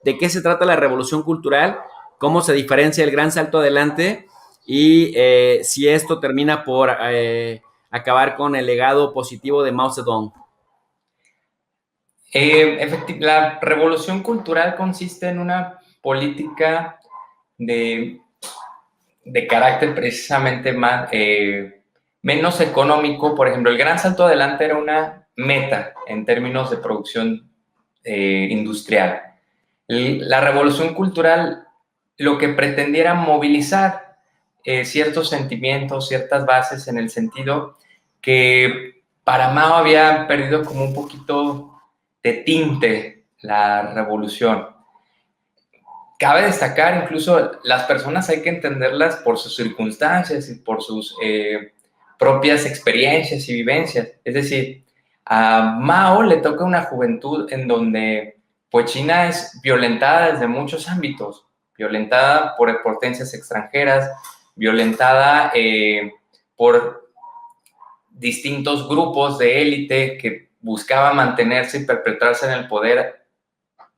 de qué se trata la revolución cultural, cómo se diferencia el gran salto adelante y si esto termina por acabar con el legado positivo de Mao Zedong. La revolución cultural consiste en una política de, de carácter precisamente más, menos económico. Por ejemplo, el gran salto adelante era una meta en términos de producción industrial. La revolución cultural lo que pretendía era movilizar ciertos sentimientos, ciertas bases, en el sentido que para Mao había perdido como un poquito de tinte la revolución. Cabe destacar, incluso las personas hay que entenderlas por sus circunstancias y por sus propias experiencias y vivencias. Es decir, a Mao le toca una juventud en donde pues China es violentada desde muchos ámbitos, violentada por potencias extranjeras, violentada por distintos grupos de élite que buscaban mantenerse y perpetuarse en el poder,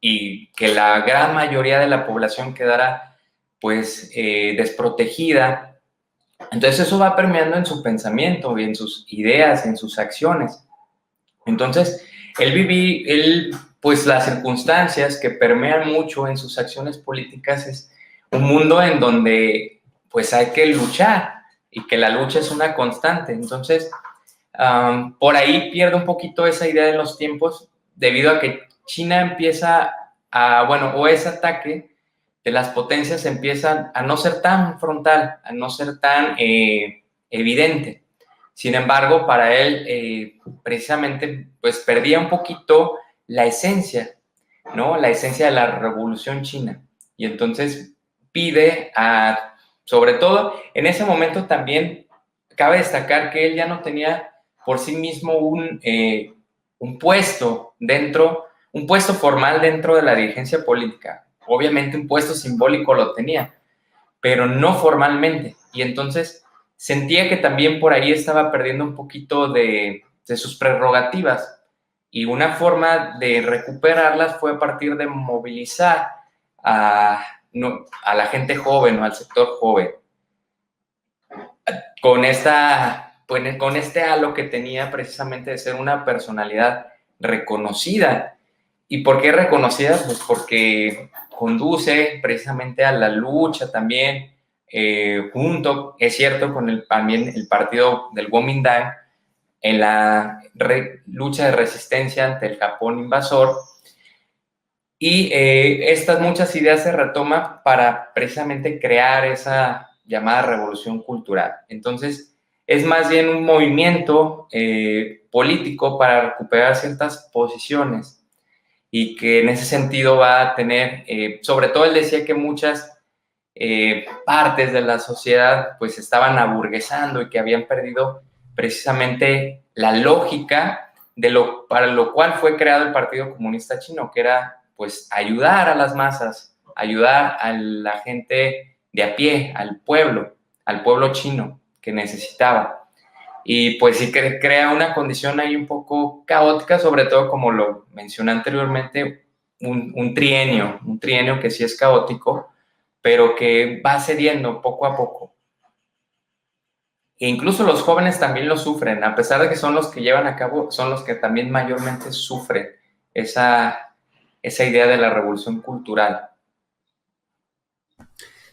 y que la gran mayoría de la población quedara pues desprotegida. Entonces eso va permeando en su pensamiento y en sus ideas, en sus acciones. Entonces pues las circunstancias que permean mucho en sus acciones políticas es un mundo en donde pues hay que luchar y que la lucha es una constante. Entonces por ahí pierde un poquito esa idea de los tiempos, debido a que China empieza o ese ataque de las potencias empieza a no ser tan frontal, a no ser tan evidente. Sin embargo, para él, precisamente, pues perdía un poquito la esencia, ¿no? La esencia de la revolución china. Y entonces pide sobre todo, en ese momento también cabe destacar que él ya no tenía por sí mismo un puesto un puesto formal dentro de la dirigencia política. Obviamente un puesto simbólico lo tenía, pero no formalmente. Y entonces sentía que también por ahí estaba perdiendo un poquito de sus prerrogativas. Y una forma de recuperarlas fue a partir de movilizar a la gente joven o al sector joven con este halo que tenía precisamente de ser una personalidad reconocida. ¿Y por qué reconocida? Pues porque conduce precisamente a la lucha también, junto, es cierto, con también el partido del Kuomintang, en la lucha de resistencia ante el Japón invasor. Y estas muchas ideas se retoman para precisamente crear esa llamada revolución cultural. Entonces, es más bien un movimiento político para recuperar ciertas posiciones, y que en ese sentido va a tener, sobre todo él decía que muchas partes de la sociedad pues estaban aburguesando y que habían perdido precisamente la lógica para lo cual fue creado el Partido Comunista Chino, que era pues ayudar a las masas, ayudar a la gente de a pie, al pueblo chino que necesitaba. Y pues sí que crea una condición ahí un poco caótica, sobre todo como lo mencioné anteriormente, un trienio que sí es caótico, pero que va cediendo poco a poco. E incluso los jóvenes también lo sufren, a pesar de que son los que llevan a cabo, son los que también mayormente sufren esa idea de la revolución cultural.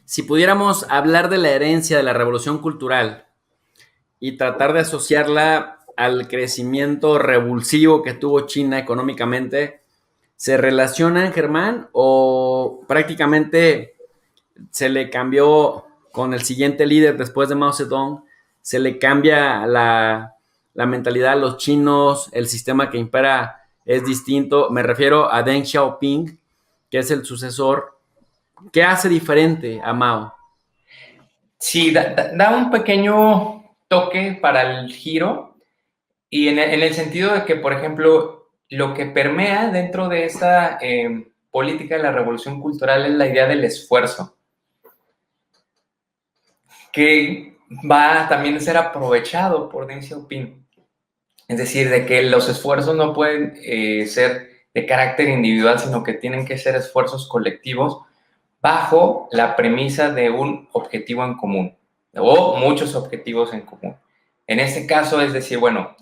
Si pudiéramos hablar de la herencia de la revolución cultural y tratar de asociarla al crecimiento revulsivo que tuvo China económicamente, ¿se relacionan, Germán, o prácticamente se le cambió con el siguiente líder después de Mao Zedong? Se le cambia la mentalidad a los chinos, el sistema que impera es distinto. Me refiero a Deng Xiaoping, que es el sucesor. ¿Qué hace diferente a Mao? Sí, da un pequeño toque para el giro, y en el sentido de que, por ejemplo, lo que permea dentro de esta política de la revolución cultural es la idea del esfuerzo, que va también a ser aprovechado por Deng Xiaoping. Es decir, de que los esfuerzos no pueden ser de carácter individual, sino que tienen que ser esfuerzos colectivos bajo la premisa de un objetivo en común o muchos objetivos en común. En este caso es decir, bueno,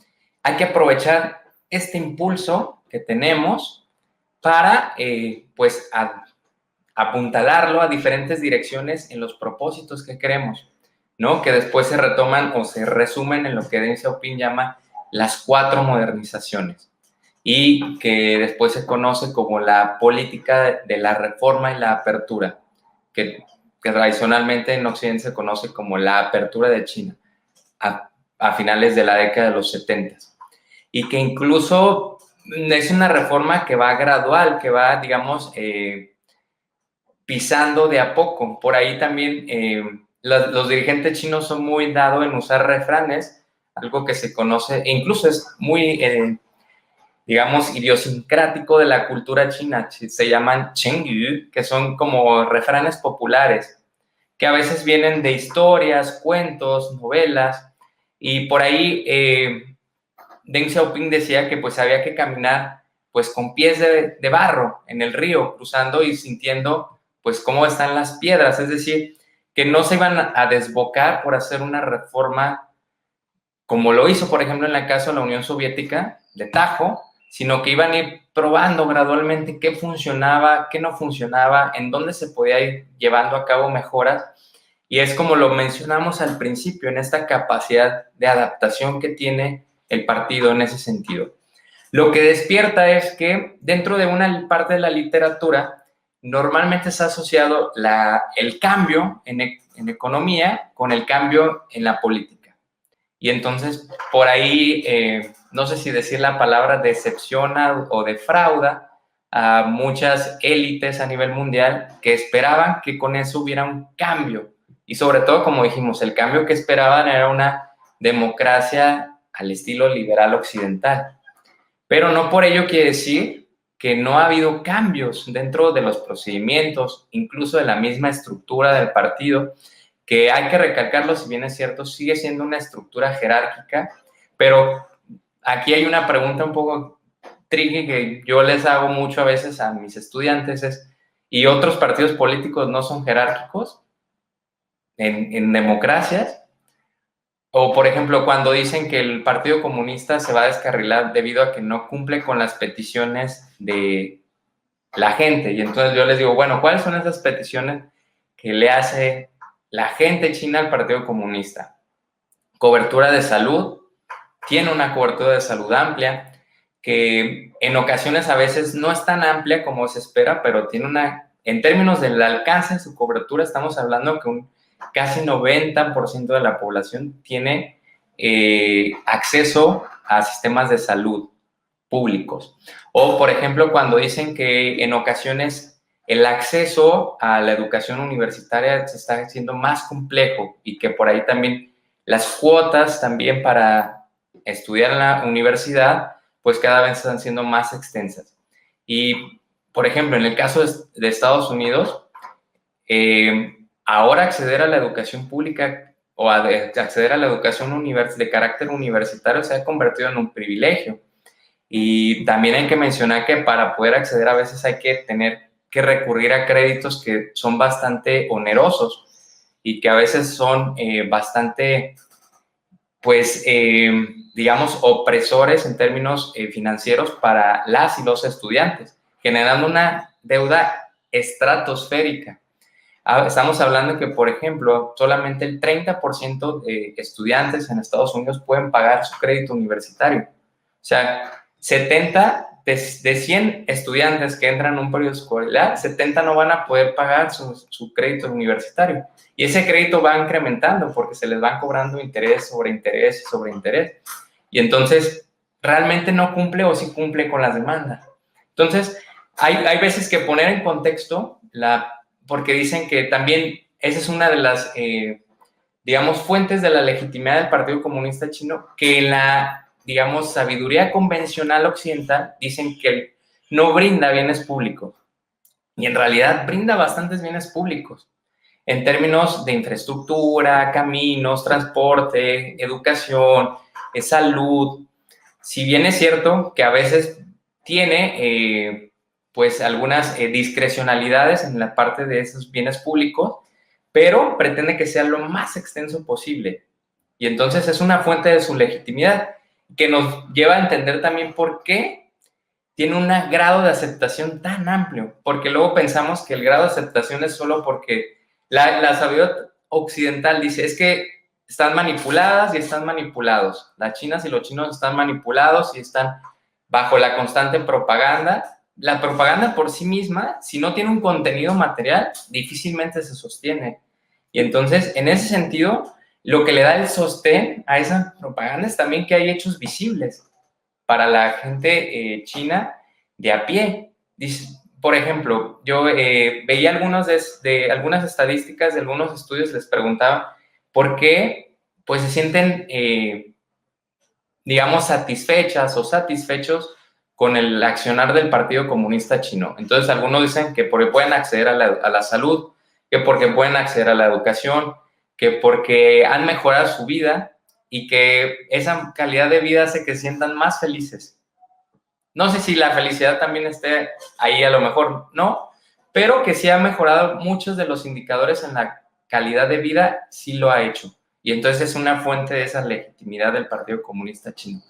hay que aprovechar este impulso que tenemos para, pues, apuntalarlo a diferentes direcciones en los propósitos que queremos, ¿no? Que después se retoman o se resumen en lo que Deng Xiaoping llama las 4 modernizaciones y que después se conoce como la política de la reforma y la apertura, que tradicionalmente en Occidente se conoce como la apertura de China a finales de la década de los 70 y que incluso es una reforma que va gradual, que va, digamos, pisando de a poco. Por ahí también los dirigentes chinos son muy dados en usar refranes, algo que se conoce, e incluso es muy, digamos, idiosincrático de la cultura china. Se llaman chengyu, que son como refranes populares, que a veces vienen de historias, cuentos, novelas, y por ahí Deng Xiaoping decía que pues había que caminar pues con pies de barro en el río, cruzando y sintiendo pues cómo están las piedras, es decir, que no se iban a desbocar por hacer una reforma como lo hizo, por ejemplo, en el caso de la Unión Soviética, de tajo, sino que iban a ir probando gradualmente qué funcionaba, qué no funcionaba, en dónde se podía ir llevando a cabo mejoras. Y es como lo mencionamos al principio, en esta capacidad de adaptación que tiene el partido en ese sentido. Lo que despierta es que dentro de una parte de la literatura normalmente se ha asociado el cambio en economía con el cambio en la política. Y entonces por ahí, no sé si decir la palabra decepciona o defrauda a muchas élites a nivel mundial que esperaban que con eso hubiera un cambio. Y sobre todo, como dijimos, el cambio que esperaban era una democracia al estilo liberal occidental. Pero no por ello quiere decir que no ha habido cambios dentro de los procedimientos, incluso de la misma estructura del partido, que hay que recalcarlo, si bien es cierto, sigue siendo una estructura jerárquica, pero aquí hay una pregunta un poco tricky que yo les hago mucho a veces a mis estudiantes, ¿y otros partidos políticos no son jerárquicos en democracias? O, por ejemplo, cuando dicen que el Partido Comunista se va a descarrilar debido a que no cumple con las peticiones de la gente. Y entonces yo les digo, bueno, ¿cuáles son esas peticiones que le hace la gente china al Partido Comunista? Cobertura de salud, tiene una cobertura de salud amplia, que en ocasiones a veces no es tan amplia como se espera, pero tiene en términos del alcance de su cobertura, estamos hablando que casi 90% de la población tiene acceso a sistemas de salud públicos. O, por ejemplo, cuando dicen que en ocasiones el acceso a la educación universitaria se está haciendo más complejo y que por ahí también las cuotas también para estudiar en la universidad, pues cada vez están siendo más extensas. Y, por ejemplo, en el caso de Estados Unidos, ahora acceder a la educación pública o acceder a la educación de carácter universitario se ha convertido en un privilegio. Y también hay que mencionar que para poder acceder a veces hay que tener que recurrir a créditos que son bastante onerosos y que a veces son bastante, pues, digamos, opresores en términos financieros para las y los estudiantes, generando una deuda estratosférica. Estamos hablando que, por ejemplo, solamente el 30% de estudiantes en Estados Unidos pueden pagar su crédito universitario. O sea, 70 de 100 estudiantes que entran a un periodo escolar, 70 no van a poder pagar su crédito universitario. Y ese crédito va incrementando porque se les van cobrando interés sobre interés sobre interés. Y entonces, realmente no cumple o sí cumple con las demandas. Entonces, hay veces que poner en contexto, porque dicen que también esa es una de las, digamos, fuentes de la legitimidad del Partido Comunista Chino, que la, digamos, sabiduría convencional occidental dicen que no brinda bienes públicos. Y en realidad brinda bastantes bienes públicos en términos de infraestructura, caminos, transporte, educación, salud. Si bien es cierto que a veces tiene pues algunas discrecionalidades en la parte de esos bienes públicos, pero pretende que sea lo más extenso posible. Y entonces es una fuente de su legitimidad que nos lleva a entender también por qué tiene un grado de aceptación tan amplio, porque luego pensamos que el grado de aceptación es solo porque la sabiduría occidental dice, es que están manipuladas y están manipulados. Las chinas y los chinos están manipulados y están bajo la constante propaganda. La propaganda por sí misma, si no tiene un contenido material, difícilmente se sostiene. Y entonces, en ese sentido, lo que le da el sostén a esa propaganda es también que hay hechos visibles para la gente china de a pie. Dice, por ejemplo, yo veía algunas estadísticas de algunos estudios, les preguntaba por qué pues se sienten, digamos, satisfechas o satisfechos con el accionar del Partido Comunista Chino. Entonces, algunos dicen que porque pueden acceder a la salud, que porque pueden acceder a la educación, que porque han mejorado su vida y que esa calidad de vida hace que se sientan más felices. No sé si la felicidad también esté ahí, a lo mejor no, pero que sí ha mejorado muchos de los indicadores en la calidad de vida, sí lo ha hecho. Y entonces es una fuente de esa legitimidad del Partido Comunista Chino.